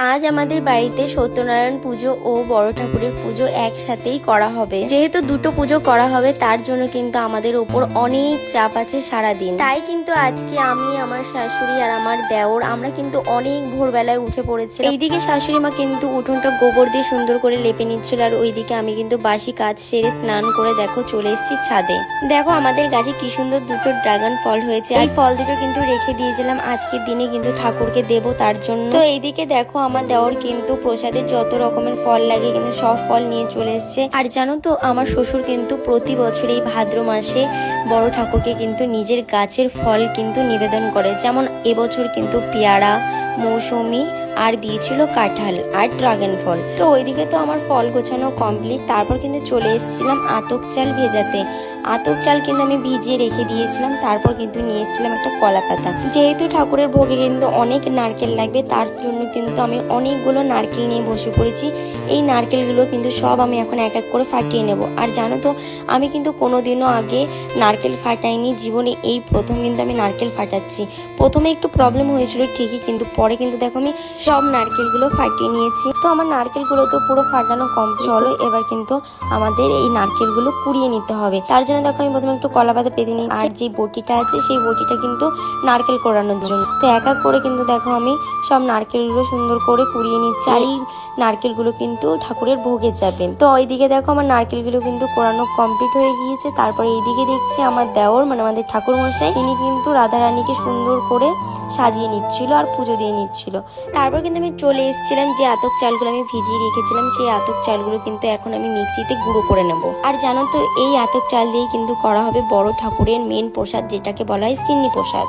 আজ আমাদের বাড়িতে সত্যনারায়ণ পুজো ও বড় ঠাকুরের পুজো একসাথেই করা হবে। যেহেতু দুটো পুজো করা হবে তার জন্য কিন্তু আমাদের ওপর অনেক চাপ আছে সারাদিন। তাই কিন্তু আজকে আমি, আমার শাশুড়ি আর আমার দেওর আমরা কিন্তু অনেক ভোরবেলায় উঠে পড়েছি। এইদিকে শাশুড়ি মা কিন্তু উঠোনটা গোবর দিয়ে সুন্দর করে লেপে নিচ্ছিল, আর ওইদিকে আমি কিন্তু বাসি কাজ সেরে স্নান করে দেখো চলে এসেছি ছাদে। দেখো আমাদের গাছে কি সুন্দর দুটো ড্রাগন ফল হয়েছে। এই ফল দুটো কিন্তু রেখে দিয়েছিলাম আজকের দিনে কিন্তু ঠাকুরকে দেব তার জন্য। তো এইদিকে দেখো আমার দেওর কিন্তু প্রসাদে যত রকমের ফল লাগে কিন্তু সব ফল নিয়ে চলে এসছে। আর জানো তো আমার শ্বশুর কিন্তু প্রতি বছর এই ভাদ্র মাসে বড় ঠাকুরকে কিন্তু নিজের গাছের ফল কিন্তু নিবেদন করে। যেমন এবছর কিন্তু পেয়ারা, মৌসুমি আর দিয়েছিল কাঁঠাল আর ড্রাগন ফল। তো ওইদিকে তো আমার ফল গোছানো কমপ্লিট। তারপর কিন্তু চলে এসেছিলাম আতপ চাল ভেজাতে। আতপ চাল কিন্তু আমি ভিজিয়ে রেখে দিয়েছিলাম। তারপর কিন্তু নিয়ে এসেছিলাম একটা কলা পাতা। যেহেতু ঠাকুরের ভোগে কিন্তু অনেক নারকেল লাগবে তার জন্য কিন্তু আমি অনেকগুলো নারকেল নিয়ে বসে পড়েছি। এই নারকেলগুলো কিন্তু সব আমি এখন এক এক করে ফাটিয়ে নেব। আর জানো তো আমি কিন্তু কোনোদিনও আগে নারকেল ফাটাইনি, জীবনে এই প্রথম কিন্তু আমি নারকেল ফাটাচ্ছি। প্রথমে একটু প্রবলেম হয়েছিল ঠিকই, কিন্তু পরে কিন্তু দেখো আমি সব নারকেলগুলো ফাটিয়ে নিয়েছি। তো আমার নারকেলগুলো তো পুরো ফাটানো কম। চলো এবার কিন্তু আমাদের এই নারকেলগুলো কুড়িয়ে নিতে হবে। তার জন্য দেখো আমি প্রথমে একটু কলা পাতা পেতে নিয়েছি। আর যে বটিটা আছে সেই বটিটা কিন্তু নারকেল কোড়ানোর জন্য। তো এক এক করে কিন্তু দেখো আমি সব নারকেলগুলো সুন্দর করে কুড়িয়ে নিচ্ছি। আর এই নারকেলগুলো কিন্তু ঠাকুরের ভোগে যাবে। তো ওইদিকে দেখো আমার নারকেলগুলো কিন্তু কোড়ানো কমপ্লিট হয়ে গিয়েছে। তারপরে এইদিকে দেখছি আমার দেওর মানে আমাদের ঠাকুর মশাই তিনি কিন্তু রাধারানীকে সুন্দর করে সাজিয়ে নিচ্ছিল আর পুজো দিয়ে নিচ্ছিল। তারপর কিন্তু আমি চলে এসেছিলাম যে আতপ চালগুলো আমি ভিজিয়ে রেখেছিলাম সেই আতপ চালগুলো কিন্তু এখন আমি মিক্সিতে গুঁড়ো করে নেব। আর জানো তো এই আতপ চাল দিয়েই কিন্তু করা হবে বড় ঠাকুরের মেন প্রসাদ, যেটাকে বলা হয় সিন্নি প্রসাদ।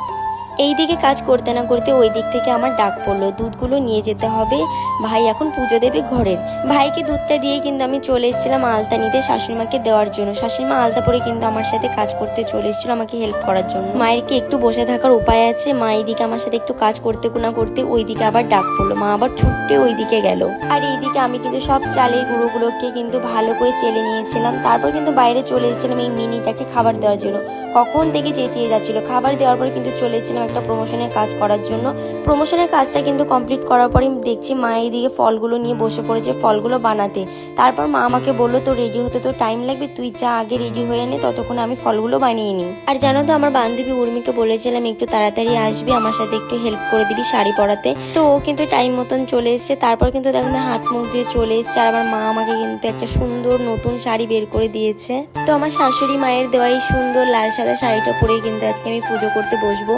এইদিকে কাজ করতে না করতে ওই দিক থেকে আমার ডাক পড়লো, দুধগুলো নিয়ে যেতে হবে, ভাই এখন পুজো দেবে ঘরের। ভাইকে দুধটা দিয়ে কিন্তু আমি চলে এসেছিলাম আলতা নিতে শাশুড়িমাকে দেওয়ার জন্য। শাশুড়িমা আলতা পরে কিন্তু আমার সাথে কাজ করতে চলে এসেছিল আমাকে হেল্প করার জন্য। মায়ের কি একটু বসে থাকার উপায় আছে? মা এইদিকে আমার সাথে একটু কাজ করতে না করতে ওইদিকে আবার ডাক পড়লো, মা আবার ছুটতে ওইদিকে গেল। আর এইদিকে আমি কিন্তু সব চালের গুঁড়োগুলোকে কিন্তু ভালো করে চেলে নিয়েছিলাম। তারপর কিন্তু বাইরে চলে এসেছিলাম এই মিনিটাকে খাবার দেওয়ার জন্য। কখন থেকে চেঁচিয়ে যাচ্ছিল। খাবার দেওয়ার পরে কিন্তু চলে এসেছিলাম একটা প্রমোশনের কাজ করার জন্য। প্রমোশনের কাজটা কিন্তু কমপ্লিট করার পরে দেখছি মা এইদিকে ফলগুলো নিয়ে বসে পড়েছে ফলগুলো বানাতে। তারপর মা আমাকে বললো তো রেডি হতে তো টাইম লাগবে, তুই যা আগে রেডি হয়ে নে, ততক্ষণে আমি ফলগুলো বানিয়ে নিই। আর জানো তো আমার বান্ধবী উর্মিকে বলেছিলাম একটু তাড়াতাড়ি আসবি, আমার সাথে একটু হেল্প করে দিবি শাড়ি পরাতে। তো ও কিন্তু টাইম মতন চলে এসছে। তারপর কিন্তু দেখো আমি হাত মুখ দিয়ে চলে এসছে। আর আমার মা আমাকে কিন্তু একটা সুন্দর নতুন শাড়ি বের করে দিয়েছে। তো আমার শাশুড়ি মায়ের দেওয়া এই সুন্দর লাল সাদা শাড়িটা পরেই কিন্তু আজকে আমি পুজো করতে বসবো।